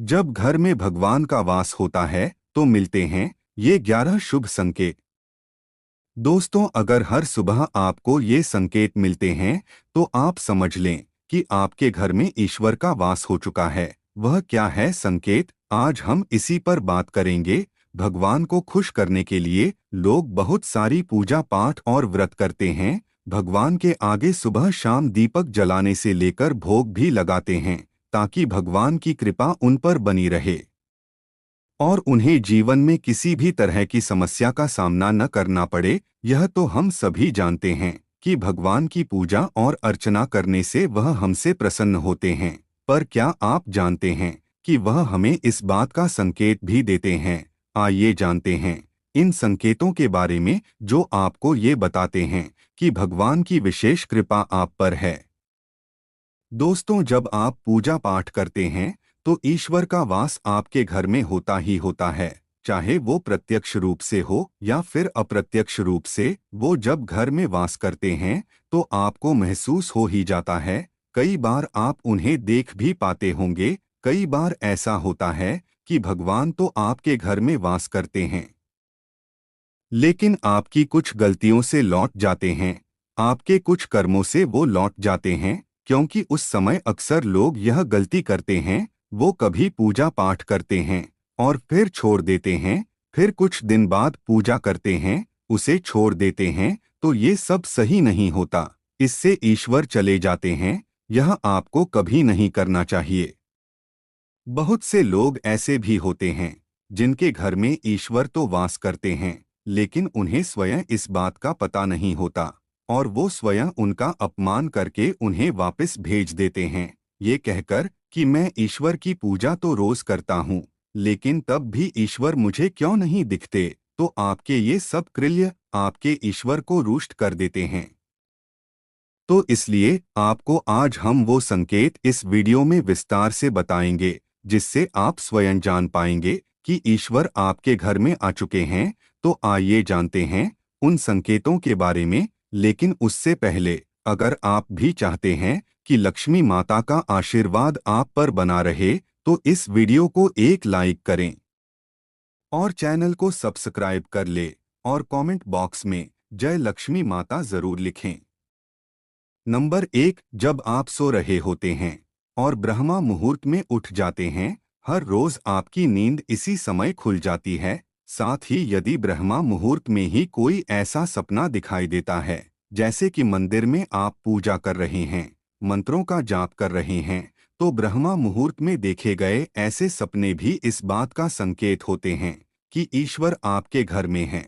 जब घर में भगवान का वास होता है तो मिलते हैं ये 11 शुभ संकेत। दोस्तों, अगर हर सुबह आपको ये संकेत मिलते हैं तो आप समझ लें कि आपके घर में ईश्वर का वास हो चुका है। वह क्या है संकेत, आज हम इसी पर बात करेंगे। भगवान को खुश करने के लिए लोग बहुत सारी पूजा पाठ और व्रत करते हैं। भगवान के आगे सुबह शाम दीपक जलाने से लेकर भोग भी लगाते हैं ताकि भगवान की कृपा उन पर बनी रहे और उन्हें जीवन में किसी भी तरह की समस्या का सामना न करना पड़े। यह तो हम सभी जानते हैं कि भगवान की पूजा और अर्चना करने से वह हमसे प्रसन्न होते हैं। पर क्या आप जानते हैं कि वह हमें इस बात का संकेत भी देते हैं? आइए जानते हैं इन संकेतों के बारे में जो आपको ये बताते हैं कि भगवान की विशेष कृपा आप पर है। दोस्तों, जब आप पूजा पाठ करते हैं तो ईश्वर का वास आपके घर में होता ही होता है, चाहे वो प्रत्यक्ष रूप से हो या फिर अप्रत्यक्ष रूप से। वो जब घर में वास करते हैं तो आपको महसूस हो ही जाता है। कई बार आप उन्हें देख भी पाते होंगे। कई बार ऐसा होता है कि भगवान तो आपके घर में वास करते हैं लेकिन आपकी कुछ गलतियों से लौट जाते हैं, आपके कुछ कर्मों से वो लौट जाते हैं। क्योंकि उस समय अक्सर लोग यह गलती करते हैं, वो कभी पूजा पाठ करते हैं और फिर छोड़ देते हैं, फिर कुछ दिन बाद पूजा करते हैं, उसे छोड़ देते हैं। तो ये सब सही नहीं होता, इससे ईश्वर चले जाते हैं। यह आपको कभी नहीं करना चाहिए। बहुत से लोग ऐसे भी होते हैं जिनके घर में ईश्वर तो वास करते हैं लेकिन उन्हें स्वयं इस बात का पता नहीं होता और वो स्वयं उनका अपमान करके उन्हें वापस भेज देते हैं, ये कहकर कि मैं ईश्वर की पूजा तो रोज करता हूँ लेकिन तब भी ईश्वर मुझे क्यों नहीं दिखते। तो आपके ये सब कृत्य आपके ईश्वर को रुष्ट कर देते हैं। तो इसलिए आपको आज हम वो संकेत इस वीडियो में विस्तार से बताएंगे जिससे आप स्वयं जान पाएंगे कि ईश्वर आपके घर में आ चुके हैं। तो आइए जानते हैं उन संकेतों के बारे में। लेकिन उससे पहले, अगर आप भी चाहते हैं कि लक्ष्मी माता का आशीर्वाद आप पर बना रहे तो इस वीडियो को एक लाइक करें और चैनल को सब्सक्राइब कर ले और कमेंट बॉक्स में जय लक्ष्मी माता जरूर लिखें। नंबर 1, जब आप सो रहे होते हैं और ब्रह्मा मुहूर्त में उठ जाते हैं। हर रोज आपकी नींद इसी समय खुल जाती है। साथ ही यदि ब्रह्मा मुहूर्त में ही कोई ऐसा सपना दिखाई देता है जैसे कि मंदिर में आप पूजा कर रहे हैं, मंत्रों का जाप कर रहे हैं, तो ब्रह्मा मुहूर्त में देखे गए ऐसे सपने भी इस बात का संकेत होते हैं कि ईश्वर आपके घर में है।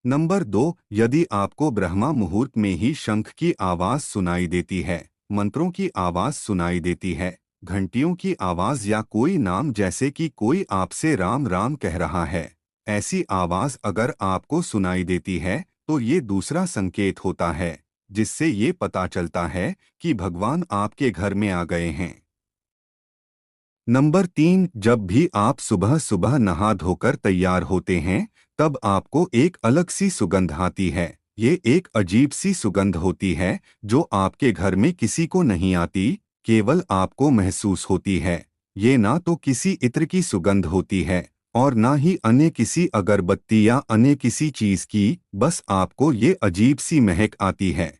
नंबर 2, यदि आपको ब्रह्मा मुहूर्त में ही शंख की आवाज सुनाई देती है, मंत्रों की आवाज सुनाई देती है, घंटियों की आवाज या कोई नाम जैसे कि कोई आपसे राम राम कह रहा है, ऐसी आवाज अगर आपको सुनाई देती है तो ये दूसरा संकेत होता है जिससे ये पता चलता है कि भगवान आपके घर में आ गए हैं। नंबर 3, जब भी आप सुबह सुबह नहा धोकर तैयार होते हैं तब आपको एक अलग सी सुगंध आती है। ये एक अजीब सी सुगंध होती है जो आपके घर में किसी को नहीं आती, केवल आपको महसूस होती है। ये ना तो किसी इत्र की सुगंध होती है और ना ही अन्य किसी अगरबत्ती या अन्य किसी चीज की, बस आपको ये अजीब सी महक आती है।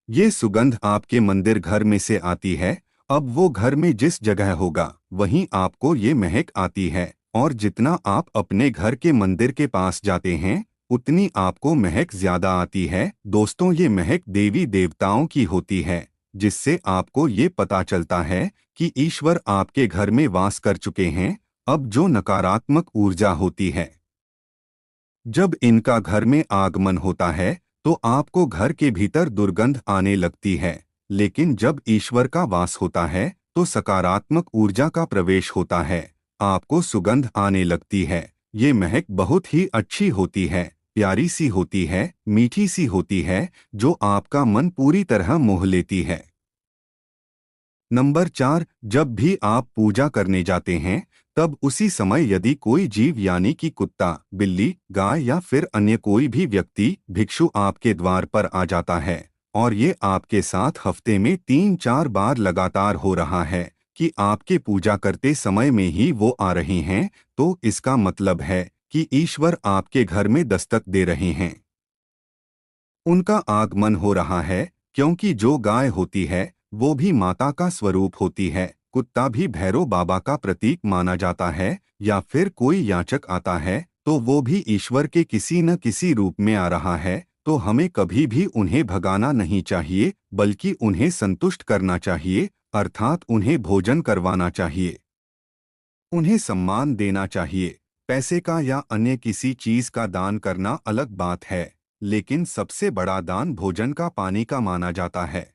ये सुगंध आपके मंदिर घर में से आती है। अब वो घर में जिस जगह होगा वहीं आपको ये महक आती है और जितना आप अपने घर के मंदिर के पास जाते हैं उतनी आपको महक ज्यादा आती है। दोस्तों, ये महक देवी देवताओं की होती है जिससे आपको ये पता चलता है कि ईश्वर आपके घर में वास कर चुके हैं। अब जो नकारात्मक ऊर्जा होती है, जब इनका घर में आगमन होता है तो आपको घर के भीतर दुर्गंध आने लगती है। लेकिन जब ईश्वर का वास होता है तो सकारात्मक ऊर्जा का प्रवेश होता है, आपको सुगंध आने लगती है। ये महक बहुत ही अच्छी होती है, प्यारी सी होती है, मीठी सी होती है, जो आपका मन पूरी तरह मोह लेती है। नंबर 4, जब भी आप पूजा करने जाते हैं तब उसी समय यदि कोई जीव यानी कि कुत्ता, बिल्ली, गाय या फिर अन्य कोई भी व्यक्ति भिक्षु आपके द्वार पर आ जाता है और ये आपके साथ हफ्ते में 3-4 बार लगातार हो रहा है, कि आपके पूजा करते समय में ही वो आ रहे हैं, तो इसका मतलब है कि ईश्वर आपके घर में दस्तक दे रहे हैं। उनका आगमन हो रहा है, क्योंकि जो गाय होती है वो भी माता का स्वरूप होती है। कुत्ता भी भैरव बाबा का प्रतीक माना जाता है, या फिर कोई याचक आता है तो वो भी ईश्वर के किसी न किसी रूप में आ रहा है। तो हमें कभी भी उन्हें भगाना नहीं चाहिए, बल्कि उन्हें संतुष्ट करना चाहिए, अर्थात उन्हें भोजन करवाना चाहिए, उन्हें सम्मान देना चाहिए। पैसे का या अन्य किसी चीज का दान करना अलग बात है, लेकिन सबसे बड़ा दान भोजन का पानी का माना जाता है।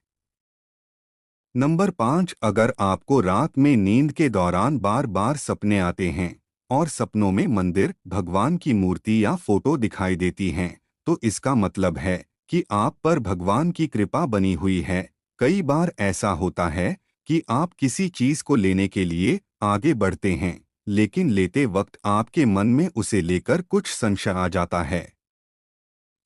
नंबर 5, अगर आपको रात में नींद के दौरान बार बार सपने आते हैं और सपनों में मंदिर, भगवान की मूर्ति या फोटो दिखाई देती हैं, तो इसका मतलब है कि आप पर भगवान की कृपा बनी हुई है। कई बार ऐसा होता है कि आप किसी चीज को लेने के लिए आगे बढ़ते हैं, लेकिन लेते वक्त आपके मन में उसे लेकर कुछ संशय आ जाता है।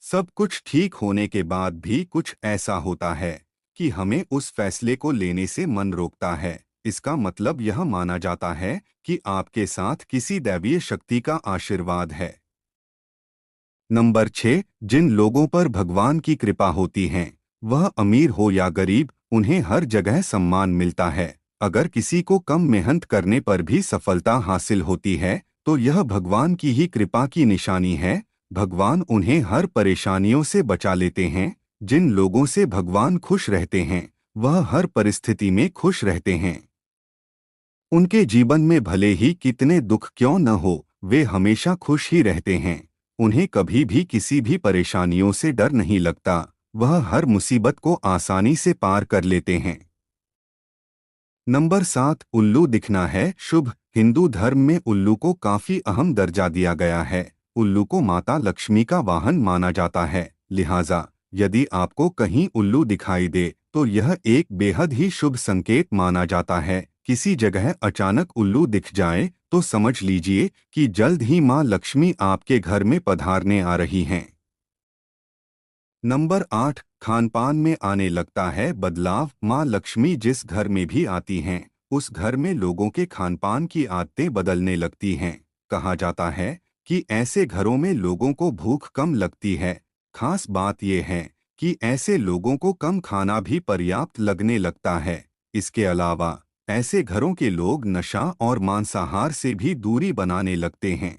सब कुछ ठीक होने के बाद भी कुछ ऐसा होता है कि हमें उस फैसले को लेने से मन रोकता है। इसका मतलब यह माना जाता है कि आपके साथ किसी दैवीय शक्ति का आशीर्वाद है। नंबर 6, जिन लोगों पर भगवान की कृपा होती है, वह अमीर हो या गरीब, उन्हें हर जगह सम्मान मिलता है। अगर किसी को कम मेहनत करने पर भी सफलता हासिल होती है, तो यह भगवान की ही कृपा की निशानी है। भगवान उन्हें हर परेशानियों से बचा लेते हैं। जिन लोगों से भगवान खुश रहते हैं, वह हर परिस्थिति में खुश रहते हैं। उनके जीवन में भले ही कितने दुख क्यों न हो, वे हमेशा खुश ही रहते हैं। उन्हें कभी भी किसी भी परेशानियों से डर नहीं लगता। वह हर मुसीबत को आसानी से पार कर लेते हैं। नंबर 7, उल्लू दिखना है शुभ। हिंदू धर्म में उल्लू को काफी अहम दर्जा दिया गया है। उल्लू को माता लक्ष्मी का वाहन माना जाता है। लिहाजा यदि आपको कहीं उल्लू दिखाई दे तो यह एक बेहद ही शुभ संकेत माना जाता है। किसी जगह अचानक उल्लू दिख जाए तो समझ लीजिए कि जल्द ही माँ लक्ष्मी आपके घर में पधारने आ रही हैं। नंबर 8, खानपान में आने लगता है बदलाव। माँ लक्ष्मी जिस घर में भी आती हैं, उस घर में लोगों के खानपान की आदतें बदलने लगती हैं। कहा जाता है कि ऐसे घरों में लोगों को भूख कम लगती है। खास बात यह है कि ऐसे लोगों को कम खाना भी पर्याप्त लगने लगता है। इसके अलावा ऐसे घरों के लोग नशा और मांसाहार से भी दूरी बनाने लगते हैं।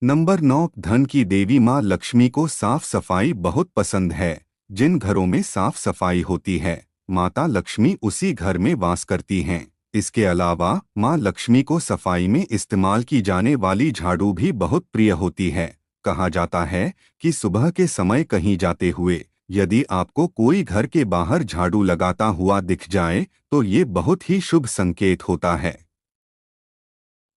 नंबर 9, धन की देवी माँ लक्ष्मी को साफ सफाई बहुत पसंद है। जिन घरों में साफ सफाई होती है, माता लक्ष्मी उसी घर में वास करती हैं। इसके अलावा माँ लक्ष्मी को सफाई में इस्तेमाल की जाने वाली झाड़ू भी बहुत प्रिय होती है। कहा जाता है कि सुबह के समय कहीं जाते हुए यदि आपको कोई घर के बाहर झाड़ू लगाता हुआ दिख जाए तो ये बहुत ही शुभ संकेत होता है।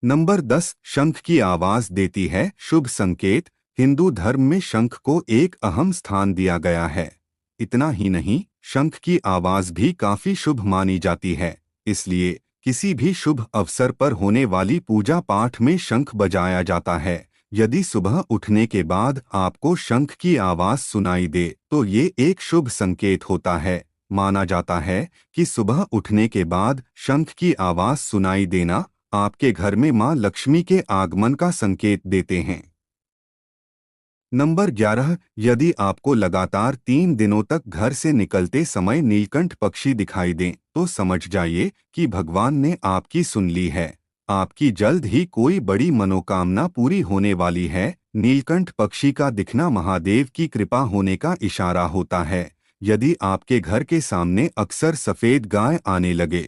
नंबर 10, शंख की आवाज देती है शुभ संकेत। हिंदू धर्म में शंख को एक अहम स्थान दिया गया है। इतना ही नहीं, शंख की आवाज भी काफी शुभ मानी जाती है। इसलिए किसी भी शुभ अवसर पर होने वाली पूजा पाठ में शंख बजाया जाता है। यदि सुबह उठने के बाद आपको शंख की आवाज सुनाई दे तो ये एक शुभ संकेत होता है। माना जाता है कि सुबह उठने के बाद शंख की आवाज सुनाई देना आपके घर में मां लक्ष्मी के आगमन का संकेत देते हैं। नंबर 11, यदि आपको लगातार 3 दिनों तक घर से निकलते समय नीलकंठ पक्षी दिखाई दें तो समझ जाइए कि भगवान ने आपकी सुन ली है। आपकी जल्द ही कोई बड़ी मनोकामना पूरी होने वाली है। नीलकंठ पक्षी का दिखना महादेव की कृपा होने का इशारा होता है। यदि आपके घर के सामने अक्सर सफेद गाय आने लगे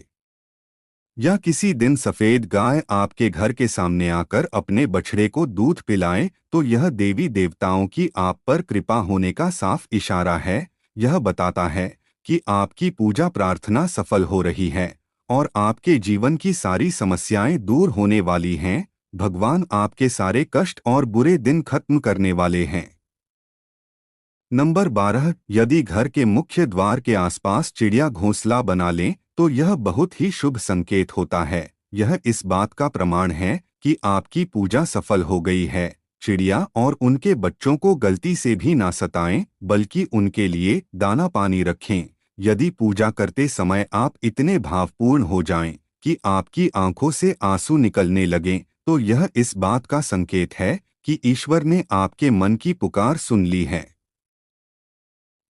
या किसी दिन सफेद गाय आपके घर के सामने आकर अपने बछड़े को दूध पिलाएं तो यह देवी देवताओं की आप पर कृपा होने का साफ इशारा है। यह बताता है कि आपकी पूजा प्रार्थना सफल हो रही है और आपके जीवन की सारी समस्याएं दूर होने वाली हैं। भगवान आपके सारे कष्ट और बुरे दिन खत्म करने वाले हैं। नंबर 12, यदि घर के मुख्य द्वार के आसपास चिड़िया घोंसला बना लें तो यह बहुत ही शुभ संकेत होता है। यह इस बात का प्रमाण है कि आपकी पूजा सफल हो गई है। चिड़िया और उनके बच्चों को गलती से भी ना सताएं, बल्कि उनके लिए दाना पानी रखें। यदि पूजा करते समय आप इतने भावपूर्ण हो जाएं कि आपकी आंखों से आंसू निकलने लगें, तो यह इस बात का संकेत है कि ईश्वर ने आपके मन की पुकार सुन ली है।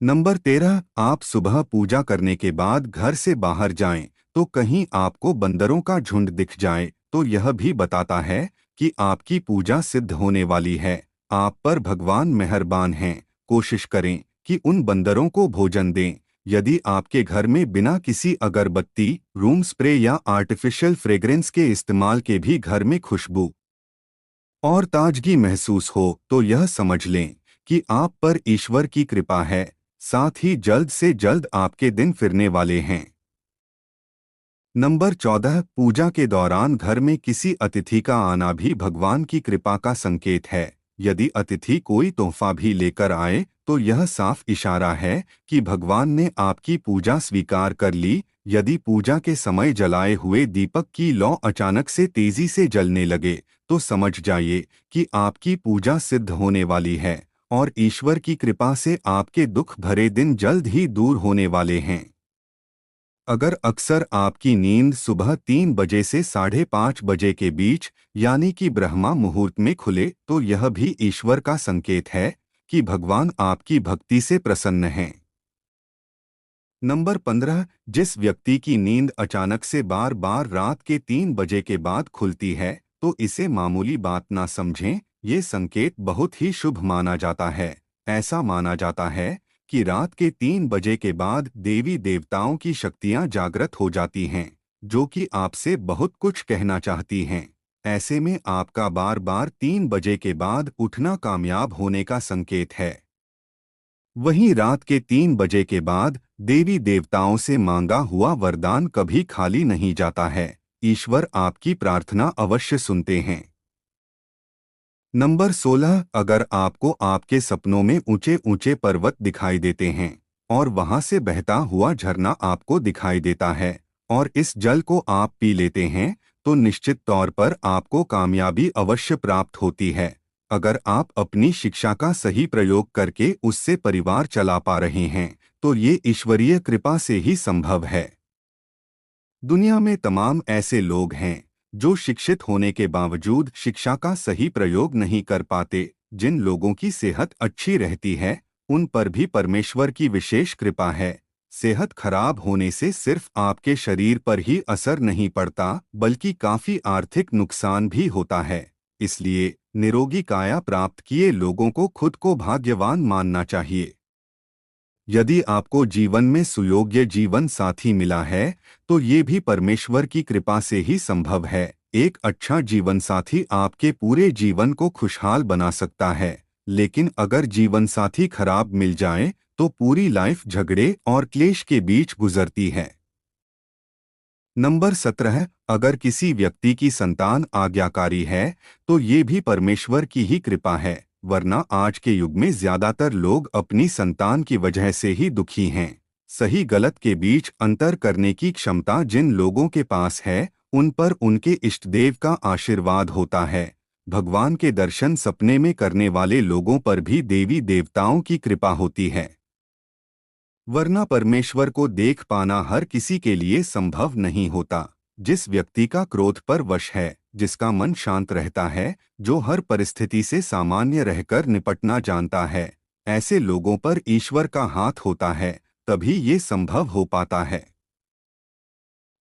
नंबर 13, आप सुबह पूजा करने के बाद घर से बाहर जाएं, तो कहीं आपको बंदरों का झुंड दिख जाए तो यह भी बताता है कि आपकी पूजा सिद्ध होने वाली है। आप पर भगवान मेहरबान हैं। कोशिश करें कि उन बंदरों को भोजन दें। यदि आपके घर में बिना किसी अगरबत्ती, रूम स्प्रे या आर्टिफिशियल फ्रेग्रेंस के इस्तेमाल के भी घर में खुशबू और ताजगी महसूस हो, तो यह समझ लें कि आप पर ईश्वर की कृपा है। साथ ही जल्द से जल्द आपके दिन फिरने वाले हैं। नंबर 14, पूजा के दौरान घर में किसी अतिथि का आना भी भगवान की कृपा का संकेत है। यदि अतिथि कोई तोहफा भी लेकर आए तो यह साफ इशारा है कि भगवान ने आपकी पूजा स्वीकार कर ली। यदि पूजा के समय जलाए हुए दीपक की लौ अचानक से तेजी से जलने लगे तो समझ जाइए कि आपकी पूजा सिद्ध होने वाली है और ईश्वर की कृपा से आपके दुख भरे दिन जल्द ही दूर होने वाले हैं। अगर अक्सर आपकी नींद सुबह 3 बजे से 5:30 बजे के बीच यानी कि ब्रह्मा मुहूर्त में खुले तो यह भी ईश्वर का संकेत है कि भगवान आपकी भक्ति से प्रसन्न हैं। नंबर 15, जिस व्यक्ति की नींद अचानक से बार बार रात के 3 बजे के बाद खुलती है तो इसे मामूली बात ना समझें। ये संकेत बहुत ही शुभ माना जाता है। ऐसा माना जाता है कि रात के 3 बजे के बाद देवी देवताओं की शक्तियां जागृत हो जाती हैं, जो कि आपसे बहुत कुछ कहना चाहती हैं। ऐसे में आपका बार बार 3 बजे के बाद उठना कामयाब होने का संकेत है। वहीं रात के 3 बजे के बाद देवी देवताओं से मांगा हुआ वरदान कभी खाली नहीं जाता है। ईश्वर आपकी प्रार्थना अवश्य सुनते हैं। नंबर 16, अगर आपको आपके सपनों में ऊंचे ऊंचे पर्वत दिखाई देते हैं और वहां से बहता हुआ झरना आपको दिखाई देता है और इस जल को आप पी लेते हैं तो निश्चित तौर पर आपको कामयाबी अवश्य प्राप्त होती है। अगर आप अपनी शिक्षा का सही प्रयोग करके उससे परिवार चला पा रहे हैं तो ये ईश्वरीय कृपा से ही संभव है। दुनिया में तमाम ऐसे लोग हैं जो शिक्षित होने के बावजूद शिक्षा का सही प्रयोग नहीं कर पाते। जिन लोगों की सेहत अच्छी रहती है उन पर भी परमेश्वर की विशेष कृपा है। सेहत खराब होने से सिर्फ आपके शरीर पर ही असर नहीं पड़ता बल्कि काफी आर्थिक नुकसान भी होता है। इसलिए निरोगी काया प्राप्त किए लोगों को खुद को भाग्यवान मानना चाहिए। यदि आपको जीवन में सुयोग्य जीवन साथी मिला है तो ये भी परमेश्वर की कृपा से ही संभव है। एक अच्छा जीवन साथी आपके पूरे जीवन को खुशहाल बना सकता है, लेकिन अगर जीवन साथी खराब मिल जाए तो पूरी लाइफ झगड़े और क्लेश के बीच गुजरती है। नंबर 17, अगर किसी व्यक्ति की संतान आज्ञाकारी है तो ये भी परमेश्वर की ही कृपा है, वरना आज के युग में ज्यादातर लोग अपनी संतान की वजह से ही दुखी हैं। सही गलत के बीच अंतर करने की क्षमता जिन लोगों के पास है उन पर उनके इष्टदेव का आशीर्वाद होता है। भगवान के दर्शन सपने में करने वाले लोगों पर भी देवी देवताओं की कृपा होती है, वरना परमेश्वर को देख पाना हर किसी के लिए संभव नहीं होता। जिस व्यक्ति का क्रोध पर वश है, जिसका मन शांत रहता है, जो हर परिस्थिति से सामान्य रहकर निपटना जानता है, ऐसे लोगों पर ईश्वर का हाथ होता है, तभी ये संभव हो पाता है।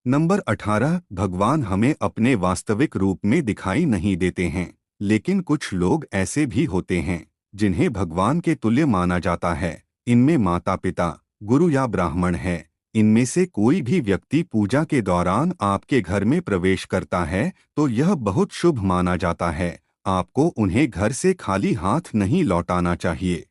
नंबर 18, भगवान हमें अपने वास्तविक रूप में दिखाई नहीं देते हैं, लेकिन कुछ लोग ऐसे भी होते हैं जिन्हें भगवान के तुल्य माना जाता है। इनमें माता पिता, गुरु या ब्राह्मण है। इनमें से कोई भी व्यक्ति पूजा के दौरान आपके घर में प्रवेश करता है तो यह बहुत शुभ माना जाता है। आपको उन्हें घर से खाली हाथ नहीं लौटाना चाहिए।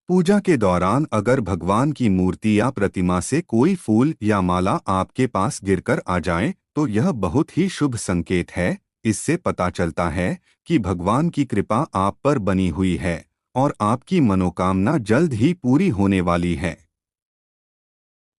पूजा के दौरान अगर भगवान की मूर्ति या प्रतिमा से कोई फूल या माला आपके पास गिरकर आ जाए तो यह बहुत ही शुभ संकेत है। इससे पता चलता है कि भगवान की कृपा आप पर बनी हुई है और आपकी मनोकामना जल्द ही पूरी होने वाली है।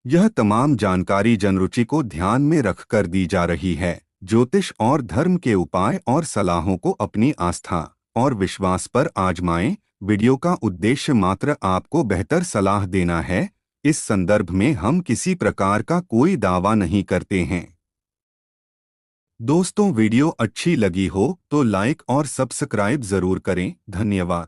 यह तमाम जानकारी जनरुचि को ध्यान में रखकर दी जा रही है। ज्योतिष और धर्म के उपाय और सलाहों को अपनी आस्था और विश्वास पर आजमाएं। वीडियो का उद्देश्य मात्र आपको बेहतर सलाह देना है, इस संदर्भ में हम किसी प्रकार का कोई दावा नहीं करते हैं। दोस्तों, वीडियो अच्छी लगी हो तो लाइक और सब्सक्राइब जरूर करें। धन्यवाद।